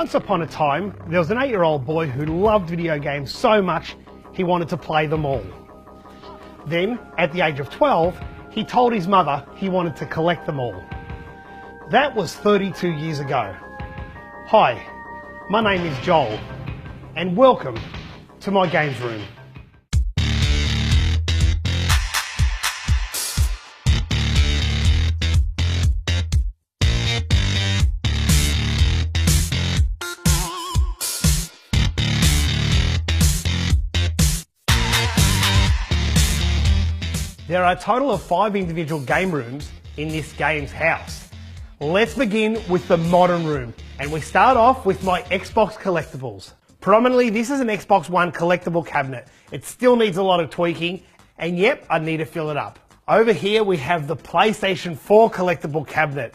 Once upon a time, there was an 8-year-old boy who loved video games so much he wanted to play them all. Then, at the age of 12, he told his mother he wanted to collect them all. That was 32 years ago. Hi, my name is Joel, and welcome to my games room. There are a total of 5 individual game rooms in this games house. Let's begin with the modern room, and we start off with my Xbox collectibles. Predominantly, this is an Xbox One collectible cabinet. It still needs a lot of tweaking, and yep, I need to fill it up. Over here we have the PlayStation 4 collectible cabinet.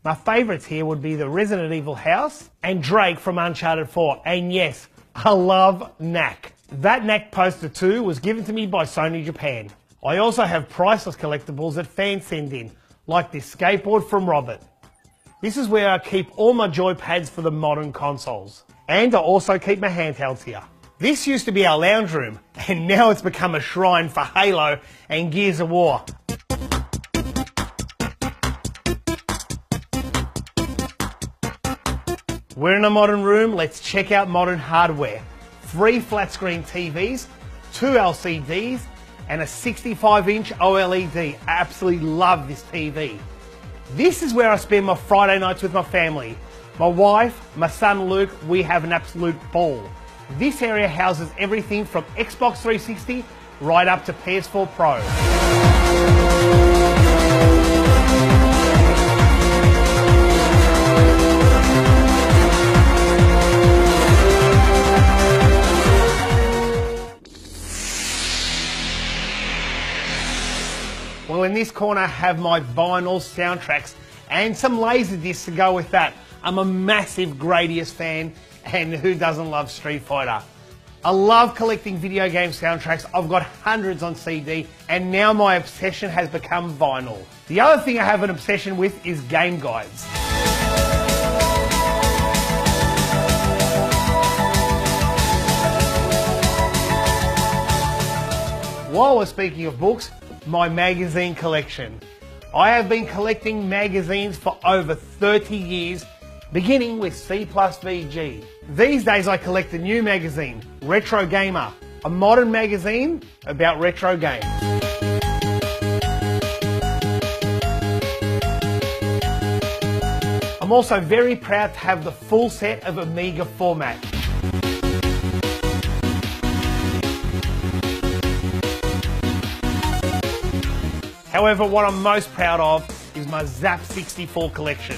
My favourites here would be the Resident Evil house and Drake from Uncharted 4, and yes, I love Knack. That Knack poster too was given to me by Sony Japan. I also have priceless collectibles that fans send in, like this skateboard from Robert. This is where I keep all my joypads for the modern consoles. And I also keep my handhelds here. This used to be our lounge room, and now it's become a shrine for Halo and Gears of War. We're in a modern room, let's check out modern hardware. 3 flat screen TVs, 2 LCDs, and a 65-inch OLED. I absolutely love this TV. This is where I spend my Friday nights with my family. My wife, my son Luke, we have an absolute ball. This area houses everything from Xbox 360 right up to PS4 Pro. Well, in this corner I have my vinyl soundtracks and some laser discs to go with that. I'm a massive Gradius fan, and who doesn't love Street Fighter? I love collecting video game soundtracks. I've got hundreds on CD, and now my obsession has become vinyl. The other thing I have an obsession with is game guides. While we're speaking of books, my magazine collection. I have been collecting magazines for over 30 years, beginning with C+VG. These days I collect a new magazine, Retro Gamer, a modern magazine about retro games. I'm also very proud to have the full set of Amiga format. However, what I'm most proud of is my Zap 64 collection.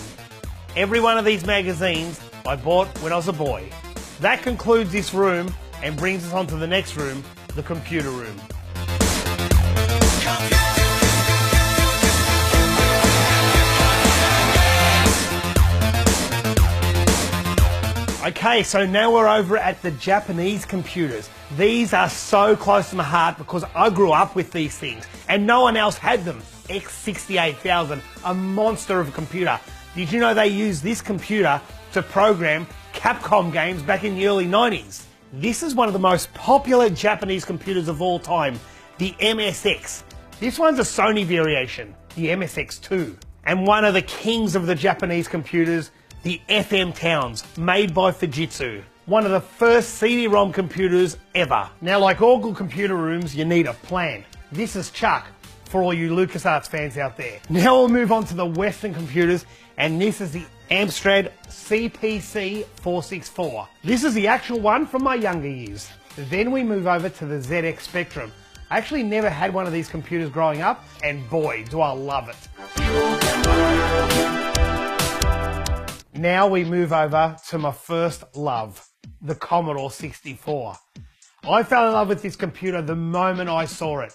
Every one of these magazines I bought when I was a boy. That concludes this room and brings us on to the next room, the computer room. Okay, so now we're over at the Japanese computers. These are so close to my heart because I grew up with these things and no one else had them. X68000, a monster of a computer. Did you know they used this computer to program Capcom games back in the early 90s? This is one of the most popular Japanese computers of all time, the MSX. This one's a Sony variation, the MSX2. And one of the kings of the Japanese computers, the FM Towns, made by Fujitsu. One of the first CD-ROM computers ever. Now, like all good computer rooms, you need a plan. This is Chuck, for all you LucasArts fans out there. Now we'll move on to the Western computers, and this is the Amstrad CPC 464. This is the actual one from my younger years. Then we move over to the ZX Spectrum. I actually never had one of these computers growing up, and boy, do I love it. Now we move over to my first love, the Commodore 64. I fell in love with this computer the moment I saw it.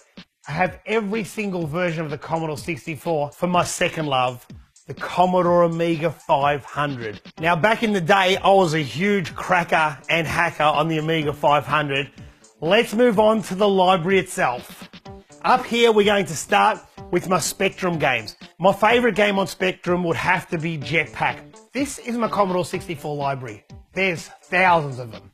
I have every single version of the Commodore 64 for my second love, the Commodore Amiga 500. Now, back in the day, I was a huge cracker and hacker on the Amiga 500. Let's move on to the library itself. Up here, we're going to start with my Spectrum games. My favourite game on Spectrum would have to be Jetpack. This is my Commodore 64 library. There's thousands of them.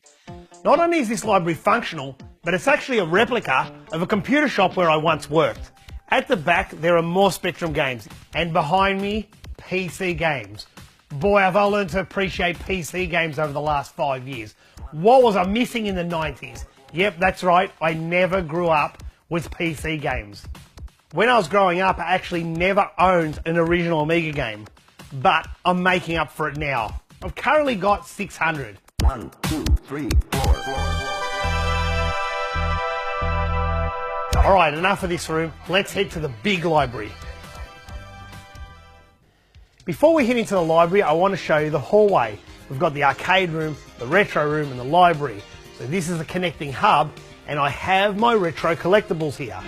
Not only is this library functional, but it's actually a replica of a computer shop where I once worked. At the back, there are more Spectrum games, and behind me, PC games. Boy, have I learned to appreciate PC games over the last 5 years. What was I missing in the 90s? Yep, that's right, I never grew up with PC games. When I was growing up, I actually never owned an original Amiga game, but I'm making up for it now. I've currently got 600. 1, 2, 3, 4. Alright, enough of this room. Let's head to the big library. Before we head into the library, I want to show you the hallway. We've got the arcade room, the retro room, and the library. So this is the connecting hub, and I have my retro collectibles here.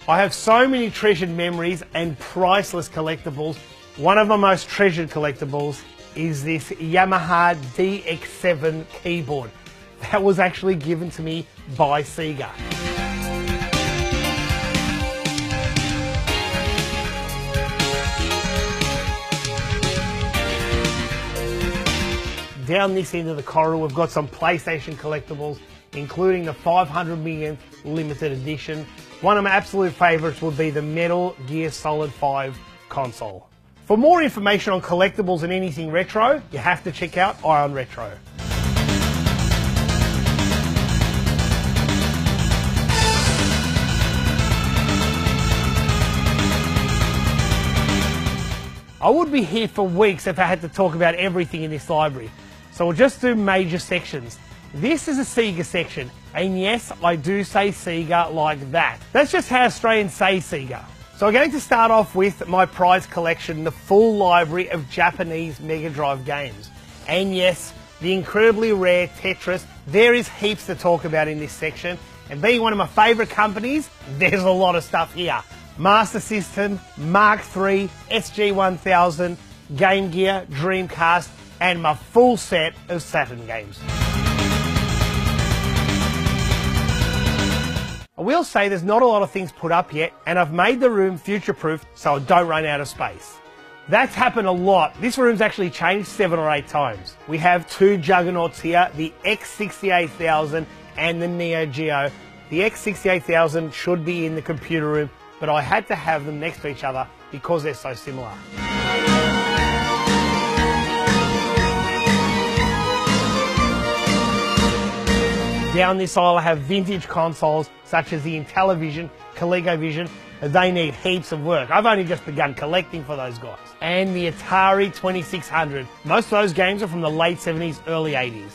I have so many treasured memories and priceless collectibles. One of my most treasured collectibles is this Yamaha DX7 keyboard. That was actually given to me by Sega. Down this end of the corridor, we've got some PlayStation collectibles, including the 500 millionth limited edition. One of my absolute favourites would be the Metal Gear Solid 5 console. For more information on collectibles and anything retro, you have to check out Ion Retro. I would be here for weeks if I had to talk about everything in this library, so we'll just do major sections. This is a Sega section, and yes, I do say Sega like that. That's just how Australians say Sega. So I'm going to start off with my prize collection, the full library of Japanese Mega Drive games. And yes, the incredibly rare Tetris. There is heaps to talk about in this section, and being one of my favourite companies, there's a lot of stuff here. Master System, Mark III, SG-1000, Game Gear, Dreamcast, and my full set of Saturn games. I will say there's not a lot of things put up yet, and I've made the room future-proof so I don't run out of space. That's happened a lot. This room's actually changed 7 or 8 times. We have 2 juggernauts here, the X68000 and the Neo Geo. The X68000 should be in the computer room, but I had to have them next to each other because they're so similar. Down this aisle I have vintage consoles such as the Intellivision, ColecoVision. They need heaps of work. I've only just begun collecting for those guys. And the Atari 2600. Most of those games are from the late 70s, early 80s.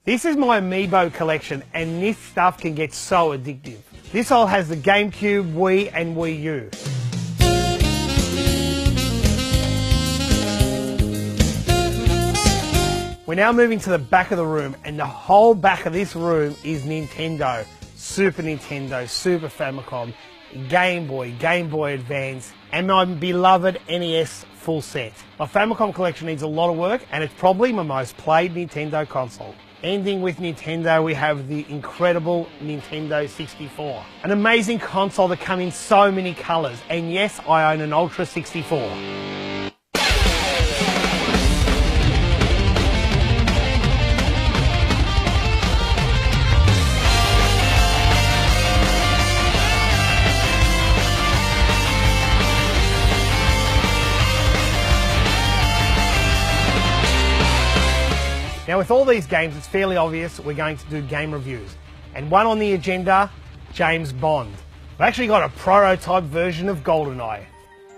This is my Amiibo collection, and this stuff can get so addictive. This aisle has the GameCube, Wii and Wii U. We're now moving to the back of the room, and the whole back of this room is Nintendo, Super Nintendo, Super Famicom, Game Boy Advance, and my beloved NES full set. My Famicom collection needs a lot of work, and it's probably my most played Nintendo console. Ending with Nintendo, we have the incredible Nintendo 64. An amazing console that comes in so many colours, and yes, I own an Ultra 64. Now with all these games, it's fairly obvious we're going to do game reviews. And one on the agenda, James Bond. I've actually got a prototype version of GoldenEye.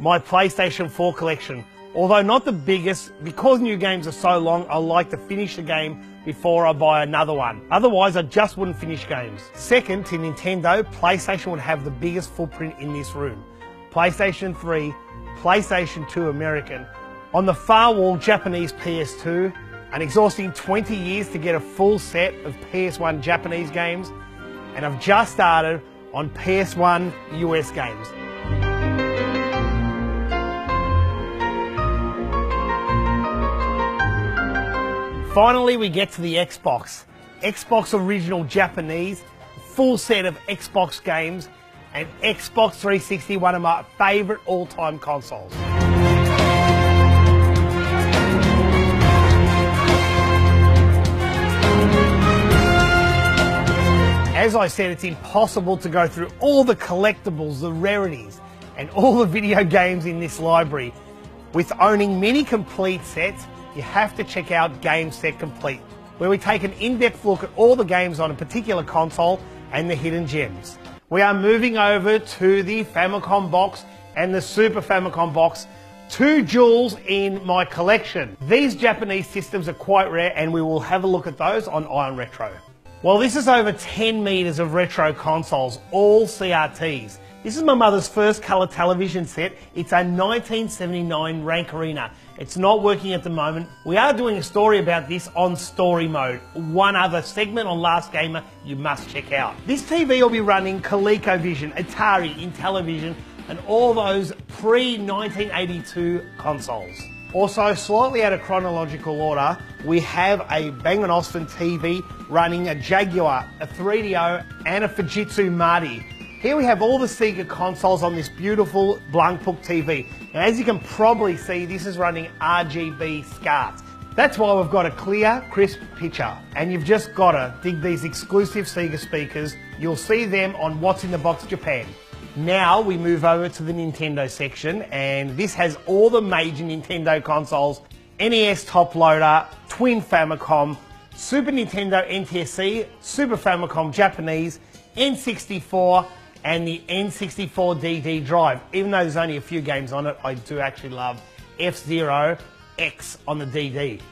My PlayStation 4 collection. Although not the biggest, because new games are so long, I like to finish the game before I buy another one. Otherwise, I just wouldn't finish games. Second, to Nintendo, PlayStation would have the biggest footprint in this room. PlayStation 3, PlayStation 2 American. On the far wall, Japanese PS2, an exhausting 20 years to get a full set of PS1 Japanese games, and I've just started on PS1 US games. Finally, we get to the Xbox. Xbox original Japanese, full set of Xbox games, and Xbox 360, one of my favourite all-time consoles. As I said, it's impossible to go through all the collectibles, the rarities, and all the video games in this library. With owning many complete sets, you have to check out Game Set Complete, where we take an in-depth look at all the games on a particular console and the hidden gems. We are moving over to the Famicom box and the Super Famicom box, two jewels in my collection. These Japanese systems are quite rare, and we will have a look at those on Ion Retro. Well, this is over 10 metres of retro consoles, all CRTs. This is my mother's first colour television set. It's a 1979 Rank Arena. It's not working at the moment. We are doing a story about this on story mode. One other segment on Last Gamer you must check out. This TV will be running ColecoVision, Atari, Intellivision, and all those pre-1982 consoles. Also, slightly out of chronological order, we have a Bang & Olufsen TV running a Jaguar, a 3DO, and a Fujitsu Marty. Here we have all the Sega consoles on this beautiful Blancpain TV. Now, as you can probably see, this is running RGB SCART. That's why we've got a clear, crisp picture. And you've just got to dig these exclusive Sega speakers. You'll see them on What's in the Box Japan. Now we move over to the Nintendo section, and this has all the major Nintendo consoles: NES Top Loader, Twin Famicom, Super Nintendo NTSC, Super Famicom Japanese, N64, and the N64 DD drive. Even though there's only a few games on it, I do actually love F-Zero X on the DD.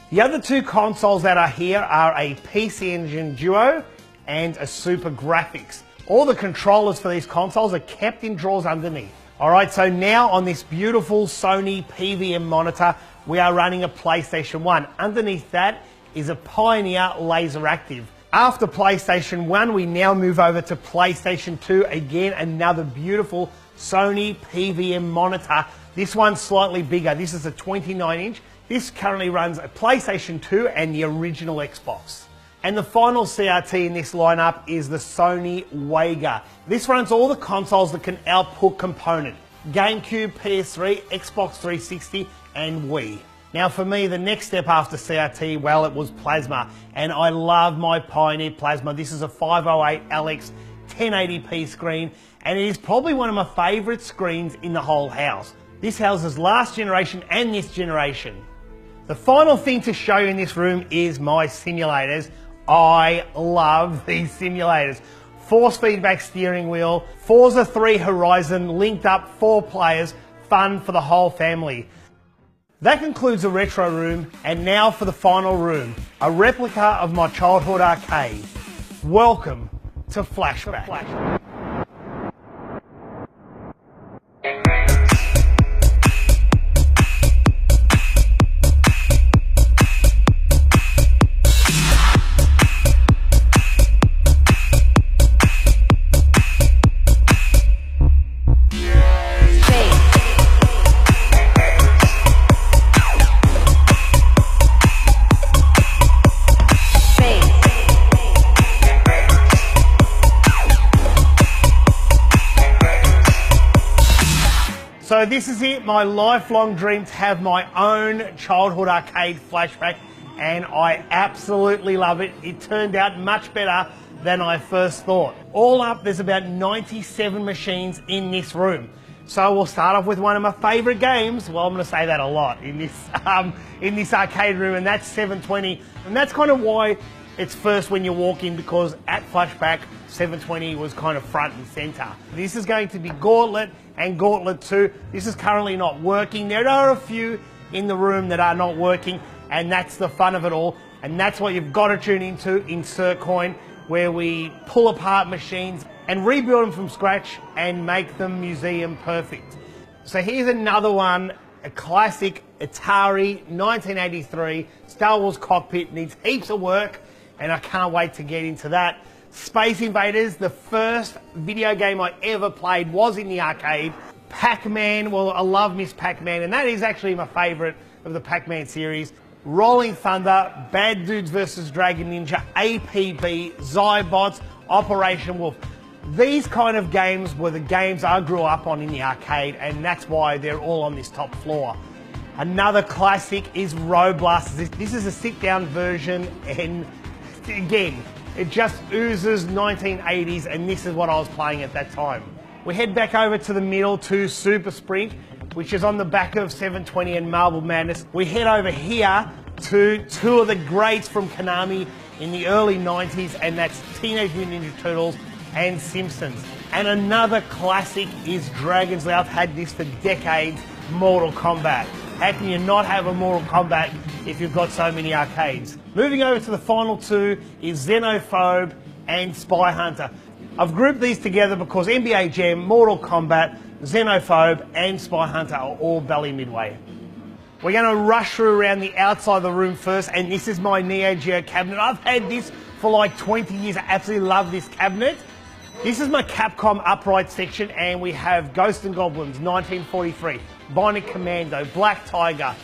The other two consoles that are here are a PC Engine Duo and a Super Graphics. All the controllers for these consoles are kept in drawers underneath. Alright, so now on this beautiful Sony PVM monitor, we are running a PlayStation 1. Underneath that is a Pioneer Laser Active. After PlayStation 1, we now move over to PlayStation 2. Again, another beautiful Sony PVM monitor. This one's slightly bigger. This is a 29-inch. This currently runs a PlayStation 2 and the original Xbox. And the final CRT in this lineup is the Sony Wega. This runs all the consoles that can output component: GameCube, PS3, Xbox 360, and Wii. Now for me, the next step after CRT, well, it was plasma. And I love my Pioneer plasma. This is a 508 LX 1080p screen, and it is probably one of my favourite screens in the whole house. This houses last generation and this generation. The final thing to show you in this room is my simulators. I love these simulators. Force feedback steering wheel, Forza 3 Horizon, linked up 4 players, fun for the whole family. That concludes the retro room, and now for the final room, a replica of my childhood arcade. Welcome to Flashback. So this is it, my lifelong dream to have my own childhood arcade flashback, and I absolutely love it. It turned out much better than I first thought. All up, there's about 97 machines in this room. So we'll start off with one of my favourite games. Well, I'm going to say that a lot in this arcade room, and that's 720. And that's kind of why it's first when you walk in, because at Flashback, 720 was kind of front and centre. This is going to be Gauntlet and Gauntlet 2. This is currently not working. There are a few in the room that are not working, and that's the fun of it all. And that's what you've got to tune into Insert Coin, where we pull apart machines and rebuild them from scratch and make them museum perfect. So here's another one, a classic Atari 1983 Star Wars Cockpit. Needs heaps of work, and I can't wait to get into that. Space Invaders, the first video game I ever played was in the arcade. Pac-Man, well, I love Miss Pac-Man, and that is actually my favourite of the Pac-Man series. Rolling Thunder, Bad Dudes vs Dragon Ninja, APB, Zybots, Operation Wolf. These kind of games were the games I grew up on in the arcade, and that's why they're all on this top floor. Another classic is Road Blasters. This is a sit-down version, and again, it just oozes 1980s, and this is what I was playing at that time. We head back over to the middle to Super Sprint, which is on the back of 720 and Marble Madness. We head over here to two of the greats from Konami in the early 90s, and that's Teenage Mutant Ninja Turtles and Simpsons. And another classic is Dragon's Lair. I've had this for decades, Mortal Kombat. How can you not have a Mortal Kombat if you've got so many arcades? Moving over to the final two is Xenophobe and Spy Hunter. I've grouped these together because NBA Jam, Mortal Kombat, Xenophobe and Spy Hunter are all Bally Midway. We're going to rush through around the outside of the room first, and this is my Neo Geo cabinet. I've had this for like 20 years. I absolutely love this cabinet. This is my Capcom upright section, and we have Ghosts and Goblins, 1943, Bionic Commando, Black Tiger,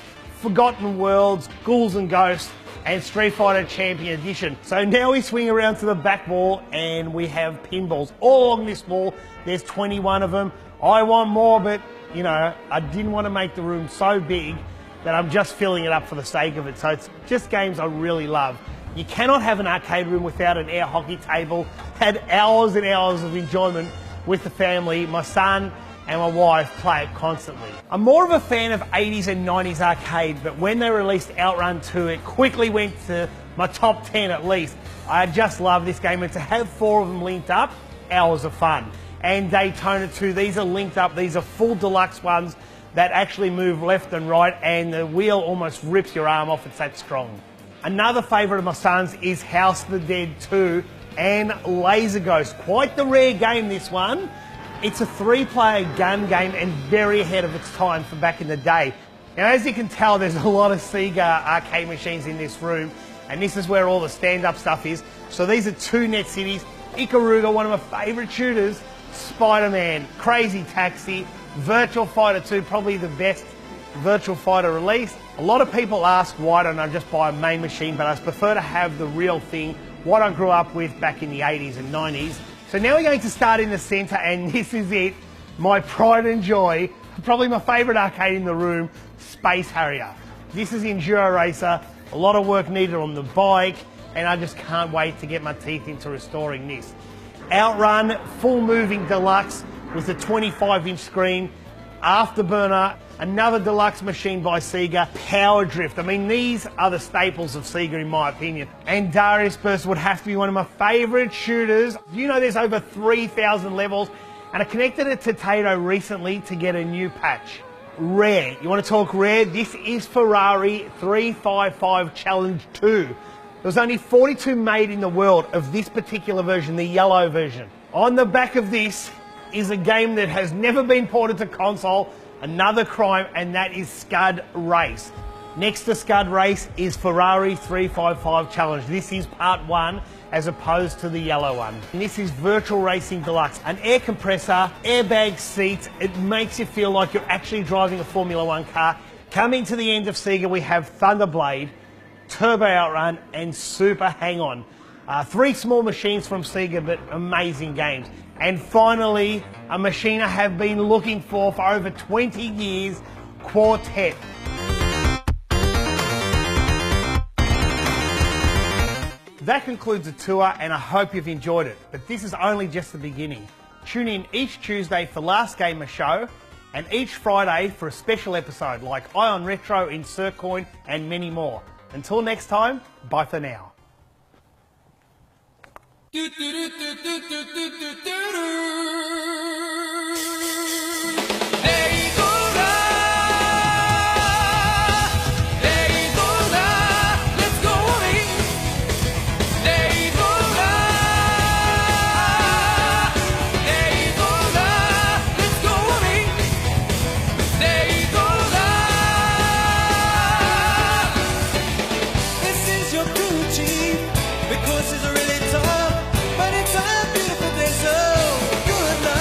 Forgotten Worlds, Ghouls and Ghosts, and Street Fighter Champion Edition. So now we swing around to the back wall, and we have pinballs all along this wall. There's 21 of them. I want more, but you know, I didn't want to make the room so big that I'm just filling it up for the sake of it. So it's just games I really love. You cannot have an arcade room without an air hockey table. Had hours and hours of enjoyment with the family. My son and my wife play it constantly. I'm more of a fan of 80s and 90s arcade, but when they released Outrun 2, it quickly went to my top 10 at least. I just love this game, and to have four of them linked up, hours of fun. And Daytona 2, these are linked up. These are full deluxe ones that actually move left and right, and the wheel almost rips your arm off, it's that strong. Another favourite of my son's is House of the Dead 2 and Laser Ghost. Quite the rare game, this one. It's a 3-player gun game and very ahead of its time for back in the day. Now, as you can tell, there's a lot of Sega arcade machines in this room, and this is where all the stand-up stuff is. So these are two Net Cities. Ikaruga, one of my favourite shooters, Spider-Man, Crazy Taxi, Virtual Fighter 2, probably the best Virtual Fighter release. A lot of people ask why don't I just buy a main machine, but I prefer to have the real thing, what I grew up with back in the 80s and 90s. So now we're going to start in the centre, and this is it, my pride and joy, probably my favourite arcade in the room, Space Harrier. This is Enduro Racer, a lot of work needed on the bike, and I just can't wait to get my teeth into restoring this. Outrun, full moving deluxe with a 25-inch screen, Afterburner, another deluxe machine by Sega, Power Drift. I mean, these are the staples of Sega in my opinion. And Darius Burst would have to be one of my favourite shooters. You know, there's over 3,000 levels, and I connected it to Tato recently to get a new patch. Rare. You want to talk rare? This is Ferrari 355 Challenge 2. There's only 42 made in the world of this particular version, the yellow version. On the back of this is a game that has never been ported to console, another crime, and that is Scud Race. Next to Scud Race is Ferrari 355 Challenge. This is part 1 as opposed to the yellow one. And this is Virtual Racing Deluxe. An air compressor, airbag seats, it makes you feel like you're actually driving a Formula 1 car. Coming to the end of Sega, we have Thunderblade, Turbo Outrun, and Super Hang-On. 3 small machines from Sega, but amazing games. And finally, a machine I have been looking for over 20 years, Quartet. That concludes the tour, and I hope you've enjoyed it. But this is only just the beginning. Tune in each Tuesday for Last Gamer Show, and each Friday for a special episode like Ion Retro, Insert Coin, and many more. Until next time, bye for now. Because it's really tough, but it's a beautiful day, so good luck.